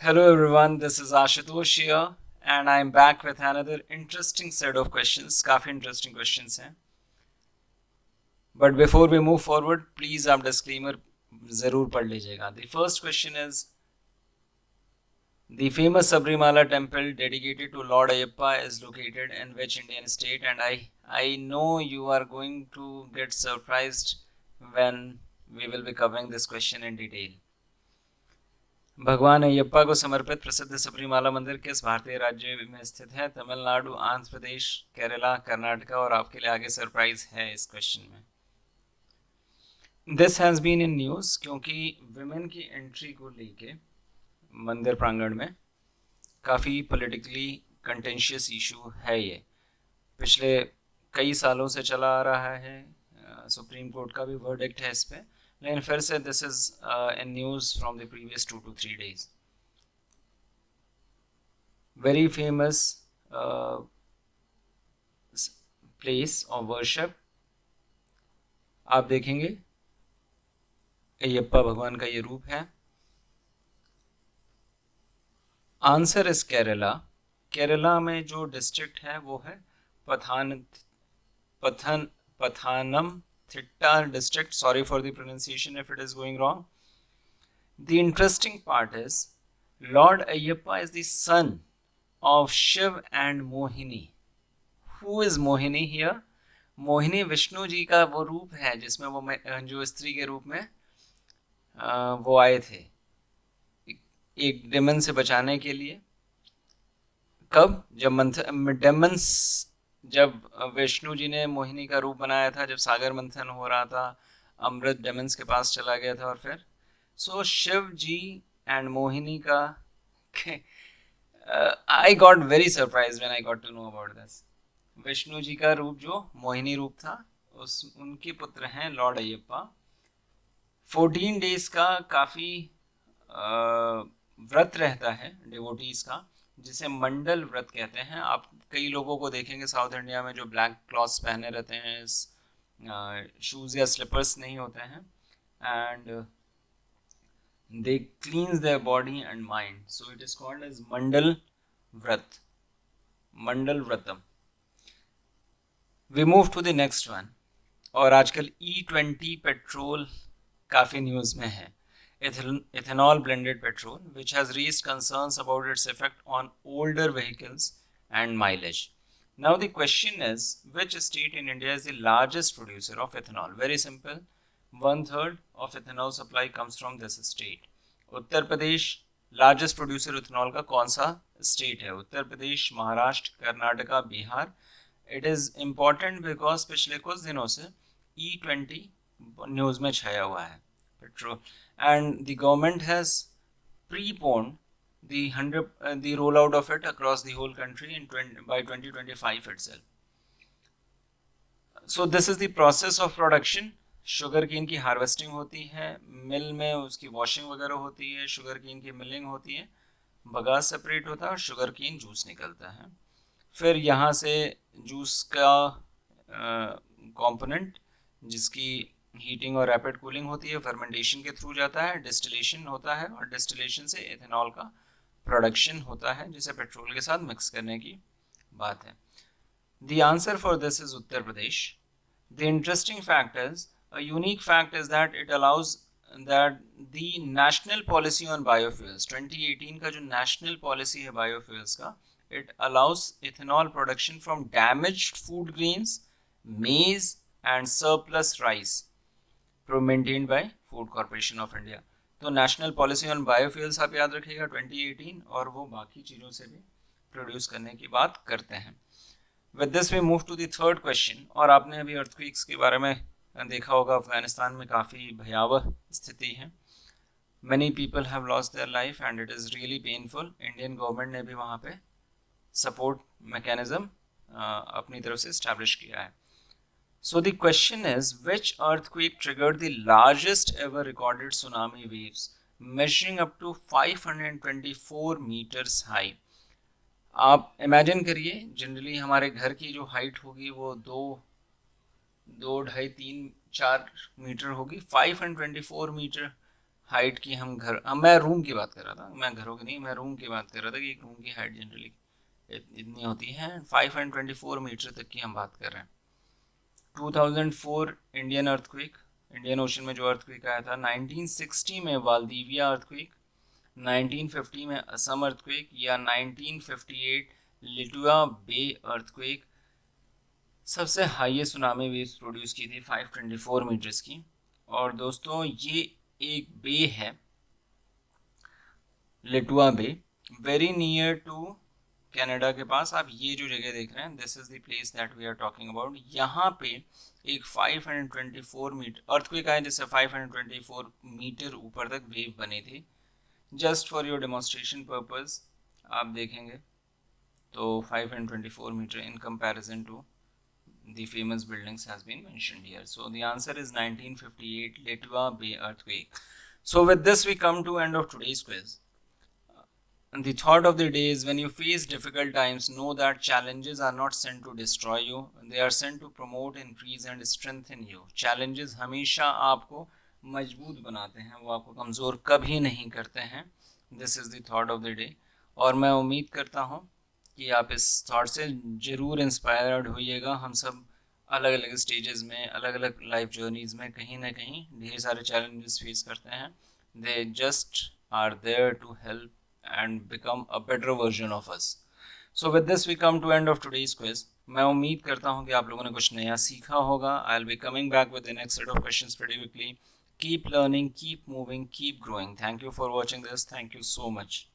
Hello everyone, this is Ashutosh here and I'm back with another interesting set of questions. काफ़ी interesting questions हैं. But before we move forward, please आप disclaimer ज़रूर पढ़ लीजिएगा. The first question is the famous Sabrimala temple dedicated to Lord Ayyappa is located in which Indian state? And I know you are going to get surprised when we will be covering this question in detail. भगवान अयप्पा को समर्पित प्रसिद्ध सबरीमाला मंदिर किस भारतीय राज्य में स्थित है? तमिलनाडु, आंध्र प्रदेश, केरला, कर्नाटका. और आपके लिए आगे सरप्राइज है इस क्वेश्चन में. This has been in news क्योंकि विमेन की एंट्री को लेके मंदिर प्रांगण में काफ़ी पॉलिटिकली कंटेंशियस इशू है. ये पिछले कई सालों से चला आ रहा है. सुप्रीम कोर्ट का भी वर्डिक्ट है इस पर. लेकिन फिर से this is in news from the previous 2 to 3 days. Very famous place of worship. आप देखेंगे अयप्पा भगवान का ये रूप है. Answer is Kerala. केरला में जो डिस्ट्रिक्ट है वो है पथानम theta district. Sorry for the pronunciation if it is going wrong. The interesting part is Lord Ayyappa is the son of Shiv and Mohini. Who is Mohini here? Mohini Vishnu ji का वो रूप है जिसमें वो जो स्त्री के रूप में वो आए थे एक डेमन से बचाने के लिए. कब? जब विष्णु जी ने मोहिनी का रूप बनाया था, जब सागर मंथन हो रहा था, अमृत डेमन्स के पास चला गया था. और फिर शिव जी एंड मोहिनी का I got very surprised when I got to know about this. Vishnu ji का रूप जो मोहिनी रूप था उनके पुत्र हैं लॉर्ड अयप्पा. 14 days का काफ़ी व्रत रहता है डिवोटीज का, जिसे मंडल व्रत कहते हैं. आप कई लोगों को देखेंगे साउथ इंडिया में जो ब्लैक क्लॉथ्स पहने रहते हैं, शूज़ या स्लिपर्स नहीं होते हैं, and they cleanse their body and mind. So it is called as Mandal Vrat, Mandal Vratam. We move to the next one. और आजकल E20 पेट्रोल काफ़ी न्यूज़ में है. Ethanol blended petrol, which has raised concerns about its effect on older vehicles and mileage. Now the question is, which state in India is the largest producer of ethanol? Very simple. 1/3 of ethanol supply comes from this state. Uttar Pradesh largest producer ethanol का कौन सा state है? Uttar Pradesh, Maharashtra, Karnataka, Bihar. It is important because पिछले कुछ दिनों से E20 news में छाया हुआ है petrol, and the government has preponed the rollout of it across the whole country by 2025 itself. So this is the process of production. Sugar cane की harvesting होती है, मिल में उसकी वॉशिंग वगैरह होती है, शुगर केन की मिलिंग होती है, बगास सेपरेट होता है और शुगर केन जूस निकलता है. फिर यहाँ से जूस का कंपोनेंट जिसकी हीटिंग और रैपिड कूलिंग होती है, फर्मेंटेशन के थ्रू जाता है, डिस्टिलेशन होता है और डिस्टिलेशन से एथेनॉल का प्रोडक्शन होता है जिसे पेट्रोल के साथ मिक्स करने की बात है. The answer for this is Uttar Pradesh. The interesting fact is, a unique fact is that it allows that the national policy on biofuels 2018 का जो नेशनल पॉलिसी है बायोफ्यूल्स का, it allows ethanol production from damaged food grains, maize and surplus rice maintained by Food Corporation of India. तो national policy on biofuels आप याद रखिएगा 2018, और वो बाकी चीज़ों से भी प्रोड्यूस करने की बात करते हैं. With this we move to the third question. और आपने अभी अर्थक्वेक्स के बारे में देखा होगा, अफगानिस्तान में काफ़ी भयावह स्थिति है. Many people have lost their life and it is really painful. Indian government ने भी वहाँ पे सपोर्ट मैकेनिज्म अपनी तरफ से इस्टेब्लिश किया है. So the question is, which earthquake triggered the largest ever recorded tsunami waves, measuring up to 524 meters high? आप इमेजिन करिए, जनरली हमारे घर की जो हाइट होगी वो 2, 2, 2.5, 3, 4 मीटर होगी. 524 मीटर हाइट की हम मैं रूम की बात कर रहा था, मैं घरों की नहीं, मैं रूम की बात कर रहा था कि एक रूम की हाइट जनरली इतनी होती है। 524 मीटर तक की हम बात कर रहे हैं। 2004 इंडियन अर्थक्वेक, इंडियन ओशन में जो अर्थक्वेक आया था। 1960 में वाल्दीविया अर्थक्वेक, 1950 में असम अर्थक्वेक, या 1958 लिटुआ बे अर्थक्वेक। सबसे हाईएस्ट सुनामी वेव्स प्रोड्यूस की थी 524 मीटर्स की। और दोस्तों ये एक बे है, Lituya bay, very near to Canada के पास। आप ये जो जगह देख रहे हैं, this is the place that we are talking about. यहाँ पे एक 524 मीटर अर्थक्वेक आया जिससे 524 मीटर ऊपर तक वेव बनी थी। Just for your demonstration purpose आप देखेंगे तो 524 metre in comparison to the famous buildings has been mentioned here. So the answer is 1958 Litua Bay earthquake. So with this we come to end of today's quiz. And the thought of the day is, when you face difficult times, know that challenges are not sent to destroy you. They are sent to promote, increase and strengthen you. Challenges हमेशा आपको मजबूत बनाते हैं, वो आपको कमज़ोर कभी नहीं करते हैं. This is the thought of the day. और मैं उम्मीद करता हूँ कि आप इस थॉट से ज़रूर इंस्पायर्ड होइएगा. हम सब अलग अलग स्टेजेस में, अलग अलग लाइफ जर्नीज में कहीं ना कहीं ढेर सारे चैलेंजेस फेस करते हैं. They just are there to help and become a better version of us. So with this we come to end of today's quiz. मैं उम्मीद करता हूँ कि आप लोगों ने कुछ नया सीखा होगा. I'll be coming back with the next set of questions pretty quickly. Keep learning, keep moving, keep growing. Thank you for watching this. Thank you so much.